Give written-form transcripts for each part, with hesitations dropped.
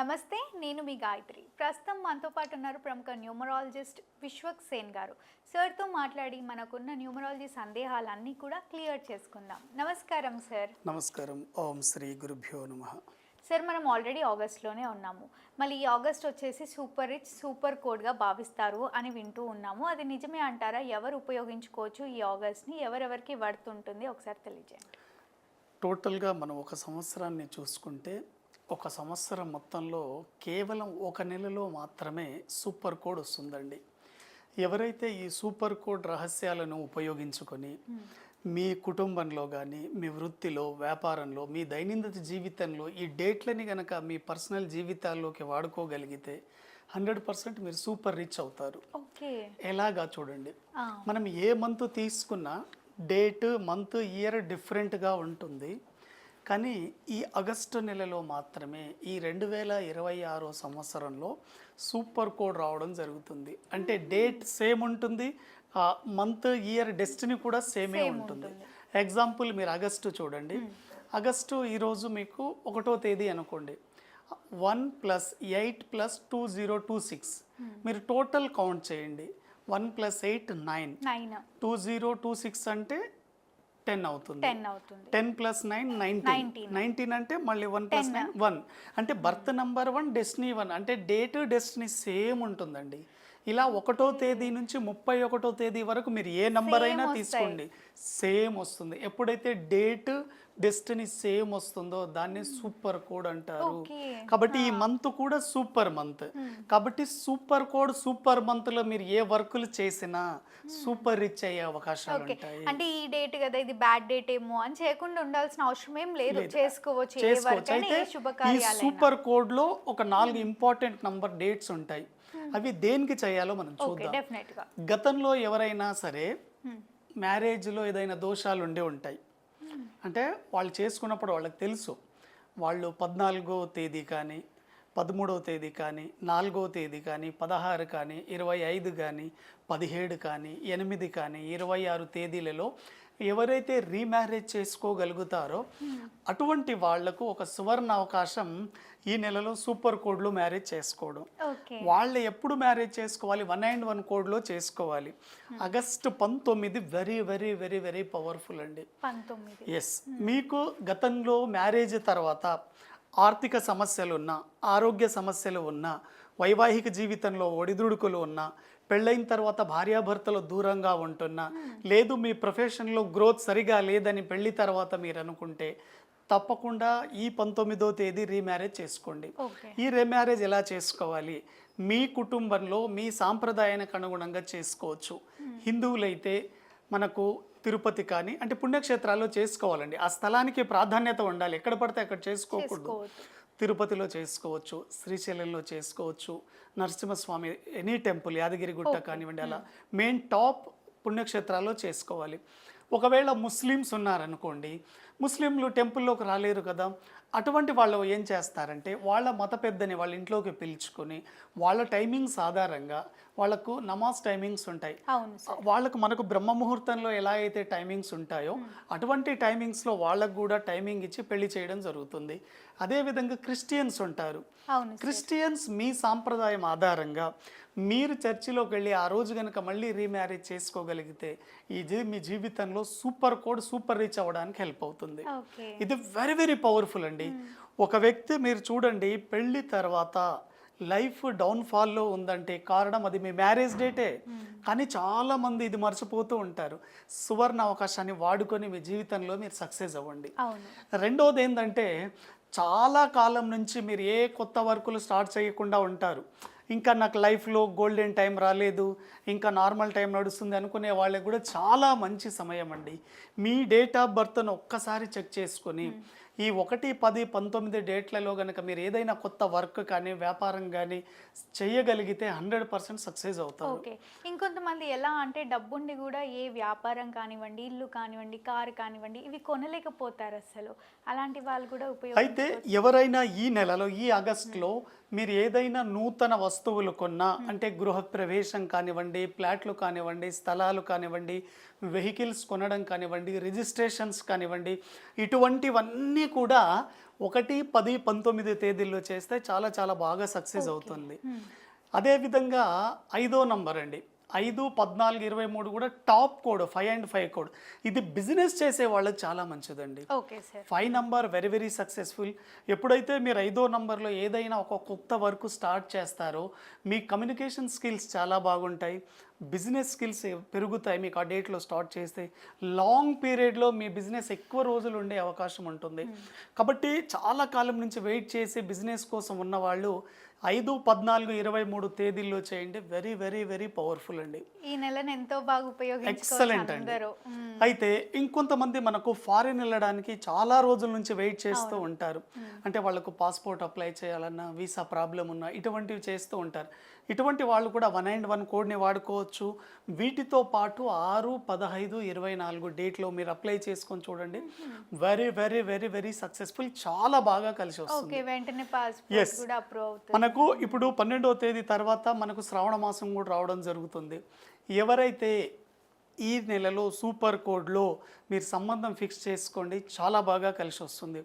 నమస్తే, నేను మీ గాయత్రి. ప్రస్తుతం మనతో పాటు ఉన్నారు ప్రముఖ న్యూమరాలజిస్ట్ విశ్వక్ సేన్ గారు. సార్తో మాట్లాడి మనకున్న న్యూమరాలజీ సందేహాలన్నీ కూడా క్లియర్ చేసుకుందాం. నమస్కారం సార్. నమస్కారం. ఓం శ్రీ గురుభ్యో నమః. సార్, మనం ఆల్రెడీ ఆగస్ట్లోనే ఉన్నాము. మళ్ళీ ఈ ఆగస్ట్ వచ్చేసి సూపర్ రిచ్ సూపర్ కోడ్గా భావిస్తారు అని వింటూ ఉన్నాము. అది నిజమే అంటారా? ఎవరు ఉపయోగించుకోవచ్చు ఈ ఆగస్ట్ని? ఎవరెవరికి పడుతుంటుంది ఒకసారి తెలియజేయండి. టోటల్గా మనం ఒక సంవత్సరాన్ని చూసుకుంటే ఒక సంవత్సరం మొత్తంలో కేవలం ఒక నెలలో మాత్రమే సూపర్ కోడ్ వస్తుందండి. ఎవరైతే ఈ సూపర్ కోడ్ రహస్యాలను ఉపయోగించుకొని మీ కుటుంబంలో కానీ మీ వృత్తిలో వ్యాపారంలో మీ దైనందిన జీవితంలో ఈ డేట్లని కనుక మీ పర్సనల్ జీవితాల్లోకి వాడుకోగలిగితే 100% మీరు సూపర్ రిచ్ అవుతారు. ఓకే, ఎలాగా చూడండి, మనం ఏ మంత్ తీసుకున్నా డేట్ మంత్ ఇయర్ డిఫరెంట్గా ఉంటుంది. కానీ ఈ ఆగస్టు నెలలో మాత్రమే ఈ 2026 సంవత్సరంలో సూపర్ కోడ్ రావడం జరుగుతుంది. అంటే డేట్ సేమ్ ఉంటుంది, మంత్ ఇయర్ డెస్టినీ కూడా సేమే ఉంటుంది. ఎగ్జాంపుల్ మీరు ఆగస్టు చూడండి. ఆగస్టు ఈరోజు మీకు 1వ తేదీ అనుకోండి. 1 + 8 + 2026 మీరు టోటల్ కౌంట్ చేయండి. 1 + 8 9, 2026 అంటే 10 అవుతుంది. 10 + 9 19. 19 అంటే మళ్ళీ 1 + 9 1. అంటే బర్త్ నంబర్ 1 డెస్టినీ 1. అంటే డేట్ డెస్టినీ సేమ్ ఉంటుందండి. ఇలా 1వ తేదీ నుంచి 31వ తేదీ వరకు మీరు ఏ నంబర్ అయినా తీసుకోండి, సేమ్ వస్తుంది. ఎప్పుడైతే డేట్ డెస్టినీ సేమ్ వస్తుందో దాన్ని సూపర్ కోడ్ అంటారు. కాబట్టి ఈ మంత్ కూడా సూపర్ మంత్. కాబట్టి సూపర్ కోడ్ సూపర్ మంత్ లో మీరు ఏ వర్కులు చేసినా సూపర్ రిచ్ అయ్యే అవకాశాలు ఉంటాయి. అంటే ఈ డేట్ కదా, ఇది బ్యాడ్ డేట్ ఏమో అని చేయకుండా ఉండాల్సిన అవసరం ఏం లేదు, చేసుకోవచ్చు. అయితే ఈ సూపర్ కోడ్ లో ఒక 4 ఇంపార్టెంట్ నంబర్ డేట్స్ ఉంటాయి. అవి దేనికి చేయాలో మనం చూద్దాం. గతంలో ఎవరైనా సరే మ్యారేజ్లో ఏదైనా దోషాలు ఉండే ఉంటాయి. అంటే వాళ్ళు చేసుకున్నప్పుడు వాళ్ళకి తెలుసు, వాళ్ళు 14వ తేదీ కానీ 13వ తేదీ కానీ 4వ తేదీ కానీ 16 కానీ 25 కానీ 17 కానీ 8 కానీ 26 తేదీలలో ఎవరైతే రీమ్యారేజ్ చేసుకోగలుగుతారో అటువంటి వాళ్లకు ఒక సువర్ణ అవకాశం ఈ నెలలో సూపర్ కోడ్లో మ్యారేజ్ చేసుకోవడం. వాళ్ళు ఎప్పుడు మ్యారేజ్ చేసుకోవాలి? 1 కోడ్లో చేసుకోవాలి. August 19 very very very very powerful అండి. ఎస్, మీకు గతంలో మ్యారేజ్ తర్వాత ఆర్థిక సమస్యలు ఉన్నా, ఆరోగ్య సమస్యలు ఉన్నా, వైవాహిక జీవితంలో ఒడిదుడుకులు ఉన్నా, పెళ్ళైన తర్వాత భార్యాభర్తలు దూరంగా ఉంటున్నా, లేదు మీ ప్రొఫెషన్లో గ్రోత్ సరిగా లేదని పెళ్లి తర్వాత మీరు అనుకుంటే తప్పకుండా ఈ 19వ తేదీ రీమ్యారేజ్ చేసుకోండి. ఈ రీమ్యారేజ్ ఎలా చేసుకోవాలి? మీ కుటుంబంలో మీ సాంప్రదాయానికి అనుగుణంగా చేసుకోవచ్చు. హిందువులైతే మనకు తిరుపతి కానీ అంటే పుణ్యక్షేత్రాల్లో చేసుకోవాలండి. ఆ స్థలానికి ప్రాధాన్యత ఉండాలి, ఎక్కడ పడితే అక్కడ చేసుకోకూడదు. తిరుపతిలో చేసుకోవచ్చు, శ్రీశైలంలో చేసుకోవచ్చు, నరసింహస్వామి ఎనీ టెంపుల్ యాదగిరిగుట్ట కానివ్వండి, అలా మెయిన్ టాప్ పుణ్యక్షేత్రాల్లో చేసుకోవాలి. ఒకవేళ ముస్లిమ్స్ ఉన్నారనుకోండి, ముస్లింలు టెంపుల్లోకి రాలేరు కదా, అటువంటి వాళ్ళు ఏం చేస్తారంటే వాళ్ళ మత పెద్దని వాళ్ళ ఇంట్లోకి పిలుచుకొని వాళ్ళ టైమింగ్స్ ఆధారంగా వాళ్ళకు నమాజ్ టైమింగ్స్ ఉంటాయి. వాళ్ళకు మనకు బ్రహ్మ ముహూర్తంలో ఎలా అయితే టైమింగ్స్ ఉంటాయో అటువంటి టైమింగ్స్లో వాళ్ళకు కూడా టైమింగ్ ఇచ్చి పెళ్లి చేయడం జరుగుతుంది. అదేవిధంగా క్రిస్టియన్స్ ఉంటారు. క్రిస్టియన్స్ మీ సాంప్రదాయం ఆధారంగా మీరు చర్చిలోకి వెళ్ళి ఆ రోజు కనుక మళ్ళీ రీమ్యారేజ్ చేసుకోగలిగితే మీ జీవితంలో సూపర్ కోడ్ సూపర్ రీచ్ అవ్వడానికి హెల్ప్ అవుతుంది. ఇది వెరీ వెరీ పవర్ఫుల్ అండి. ఒక వ్యక్తి మీరు చూడండి, పెళ్లి తర్వాత లైఫ్ డౌన్ఫాల్లో ఉందంటే కారణం అది మీ మ్యారేజ్ డేటే. కానీ చాలామంది ఇది మర్చిపోతూ ఉంటారు. సువర్ణ అవకాశాన్ని వాడుకొని మీ జీవితంలో మీరు సక్సెస్ అవ్వండి. రెండోది ఏంటంటే, చాలా కాలం నుంచి మీరు ఏ కొత్త వర్కులు స్టార్ట్ చేయకుండా ఉంటారు. ఇంకా నాకు లైఫ్లో గోల్డెన్ టైం రాలేదు, ఇంకా నార్మల్ టైం నడుస్తుంది అనుకునే వాళ్ళకి కూడా చాలా మంచి సమయం అండి. మీ డేట్ ఆఫ్ బర్త్ను ఒక్కసారి చెక్ చేసుకొని ఈ 1, 10, 19 డేట్లలో కనుక మీరు ఏదైనా కొత్త వర్క్ కానీ వ్యాపారం కానీ చేయగలిగితే 100% సక్సెస్ అవుతారు. ఓకే, ఇంకొంతమంది ఎలా అంటే డబ్బుండి కూడా ఏ వ్యాపారం కానివ్వండి, ఇల్లు కానివ్వండి, కారు కానివ్వండి, ఇవి కొనలేకపోతారు అసలు. అలాంటి వాళ్ళు కూడా అయితే ఎవరైనా ఈ నెలలో ఈ ఆగస్టులో మీరు ఏదైనా నూతన వస్తువులు కొన్నా, అంటే గృహప్రవేశం కానివ్వండి, ఫ్లాట్లు కానివ్వండి, స్థలాలు కానివ్వండి, వెహికల్స్ కొనడం కానివ్వండి, రిజిస్ట్రేషన్స్ కానివ్వండి, ఇటువంటివన్నీ కూడా 1, 10, 19 తేదీల్లో చేస్తే చాలా చాలా బాగా సక్సెస్ అవుతుంది. అదేవిధంగా 5వ నంబర్ అండి, 5, 14, 23 కూడా టాప్ కోడ్ 5 and 5 కోడ్. ఇది బిజినెస్ చేసే వాళ్ళకి చాలా మంచిదండి. Okay sir. 5 number very very successful. ఎప్పుడైతే మీరు 5వ నంబర్లో ఏదైనా ఒక కొత్త వర్క్ స్టార్ట్ చేస్తారో మీ కమ్యూనికేషన్ స్కిల్స్ చాలా బాగుంటాయి, బిజినెస్ స్కిల్స్ పెరుగుతాయి. మీకు ఆ డేట్లో స్టార్ట్ చేస్తే లాంగ్ పీరియడ్లో మీ బిజినెస్ ఎక్కువ రోజులు ఉండే అవకాశం ఉంటుంది. కాబట్టి చాలా కాలం నుంచి వెయిట్ చేసి బిజినెస్ కోసం ఉన్నవాళ్ళు 5, 14, 23 తేదీల్లో చేయండి. వెరీ వెరీ వెరీ పవర్ఫుల్ అండి. ఈ నెలను ఎంతో బాగా ఎక్సలెంట్ అండి. ఉపయోగించుకోవచ్చు. అయితే ఇంకొంతమంది మనకు ఫారిన్ వెళ్ళడానికి చాలా రోజుల నుంచి వెయిట్ చేస్తూ ఉంటారు. అంటే వాళ్ళకు పాస్పోర్ట్ అప్లై చేయాలన్నా, వీసా ప్రాబ్లం ఉన్నా, ఇటువంటివి చేస్తూ ఉంటారు. ఇటువంటి వాళ్ళు కూడా 1 and 1 కోడ్ని వాడుకోవచ్చు. వీటితో పాటు 6, 15, 24 డేట్లో మీరు అప్లై చేసుకొని చూడండి. Very very very very successful, చాలా బాగా కలిసి వస్తుంది. ఓకే, వెంటనే పాస్పోర్ట్ కూడా అప్రూవ్ అవుతుంది. మనకు ఇప్పుడు 12వ తేదీ తర్వాత మనకు శ్రావణ మాసం కూడా రావడం జరుగుతుంది. ఎవరైతే ఈ నెలలో సూపర్ కోడ్లో మీరు సంబంధం ఫిక్స్ చేసుకోండి, చాలా బాగా కలిసి వస్తుంది.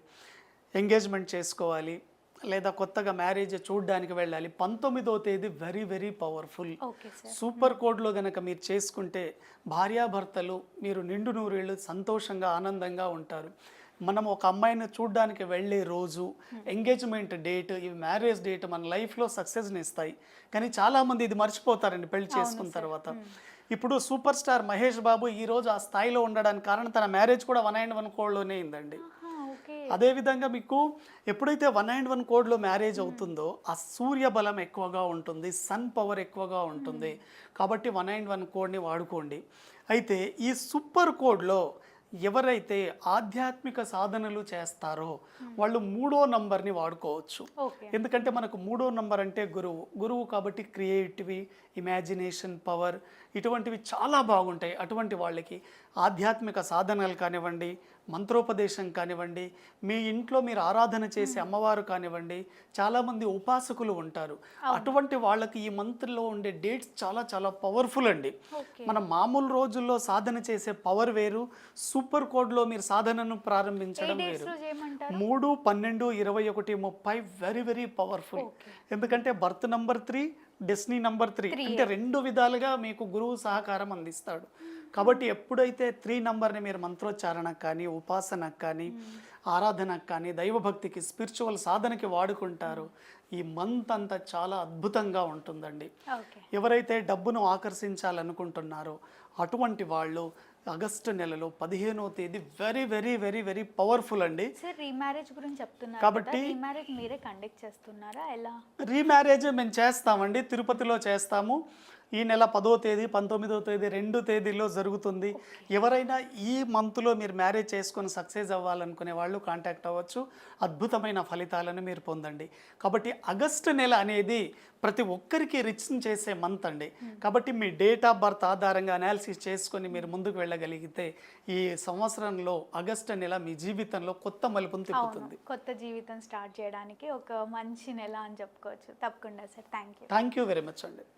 ఎంగేజ్మెంట్ చేసుకోవాలి లేదా కొత్తగా మ్యారేజ్ చూడడానికి వెళ్ళాలి, 19వ తేదీ వెరీ వెరీ పవర్ఫుల్. సూపర్ కోడ్లో కనుక మీరు చేసుకుంటే భార్యాభర్తలు మీరు నిండు నూరేళ్ళు సంతోషంగా ఆనందంగా ఉంటారు. మనం ఒక అమ్మాయిని చూడడానికి వెళ్ళే రోజు, ఎంగేజ్మెంట్ డేట్, ఈ మ్యారేజ్ డేట్ మన లైఫ్లో సక్సెస్ని ఇస్తాయి. కానీ చాలామంది ఇది మర్చిపోతారండి పెళ్లి చేసుకున్న తర్వాత. ఇప్పుడు సూపర్ స్టార్ మహేష్ బాబు ఈరోజు ఆ స్థాయిలో ఉండడానికి కారణం తన మ్యారేజ్ కూడా 1 and 1 కోడ్లోనే అయిందండి. అదేవిధంగా మీకు ఎప్పుడైతే 1 and 1 కోడ్లో మ్యారేజ్ అవుతుందో ఆ సూర్య బలం ఎక్కువగా ఉంటుంది, సన్ పవర్ ఎక్కువగా ఉంటుంది. కాబట్టి 1 and 1 కోడ్ని వాడుకోండి. అయితే ఈ సూపర్ కోడ్లో ఎవరైతే ఆధ్యాత్మిక సాధనలు చేస్తారో వాళ్ళు 3వ నంబర్ని వాడుకోవచ్చు. ఎందుకంటే మనకు 3వ నంబర్ అంటే గురువు కాబట్టి క్రియేటివి, ఇమాజినేషన్ పవర్ ఇటువంటివి చాలా బాగుంటాయి. అటువంటి వాళ్ళకి ఆధ్యాత్మిక సాధనలు కానివ్వండి, మంత్రోపదేశం కానివ్వండి, మీ ఇంట్లో మీరు ఆరాధన చేసే అమ్మవారు కానివ్వండి, చాలామంది ఉపాసకులు ఉంటారు. అటువంటి వాళ్ళకి ఈ మంత్లో ఉండే డేట్స్ చాలా చాలా పవర్ఫుల్ అండి. మనం మామూలు రోజుల్లో సాధన చేసే పవర్ వేరు, సూపర్ కోడ్లో మీరు సాధనను ప్రారంభించడం వేరు. 3, 12, 21, 30 వెరీ వెరీ పవర్ఫుల్. ఎందుకంటే బర్త్ నంబర్ 3, డెస్టినీ నంబర్ 3 అంటే 2 విధాలుగా మీకు గురువు సహకారం అందిస్తాడు. కాబట్టి ఎప్పుడైతే 3 నంబర్ని మీరు మంత్రోచ్చారణకు కానీ, ఉపాసనకు కానీ, ఆరాధనకు కానీ, దైవభక్తికి, స్పిరిచువల్ సాధనకి వాడుకుంటారో ఈ మంత్ అంతా చాలా అద్భుతంగా ఉంటుందండి. ఎవరైతే డబ్బును ఆకర్షించాలనుకుంటున్నారో అటువంటి వాళ్ళు ఆగస్టు నెలలో 15వ తేదీ very very very very powerful అండి. సార్ రీమ్యారేజ్ గురించి చెప్తున్నారు కాబట్టి రీమ్యారేజ్ మీరే కండక్ట్ చేస్తున్నారా? ఎలా? రీమ్యారేజ్ మేము చేస్తామండి, తిరుపతిలో చేస్తాము. ఈ నెల 10వ తేదీ, 19వ తేదీ 2 తేదీల్లో జరుగుతుంది. ఎవరైనా ఈ మంత్లో మీరు మ్యారేజ్ చేసుకొని సక్సెస్ అవ్వాలనుకునే వాళ్ళు కాంటాక్ట్ అవ్వచ్చు. అద్భుతమైన ఫలితాలను మీరు పొందండి. కాబట్టి ఆగస్టు నెల అనేది ప్రతి ఒక్కరికి రిచ్ని చేసే మంత్ అండి. కాబట్టి మీ డేట్ ఆఫ్ బర్త్ ఆధారంగా అనాలిసిస్ చేసుకొని మీరు ముందుకు వెళ్ళగలిగితే ఈ సంవత్సరంలో ఆగస్టు నెల మీ జీవితంలో కొత్త మలుపును తిప్పుతుంది. కొత్త జీవితం స్టార్ట్ చేయడానికి ఒక మంచి నెల అని చెప్పుకోవచ్చు. తప్పకుండా sir. Thank you very much అండి.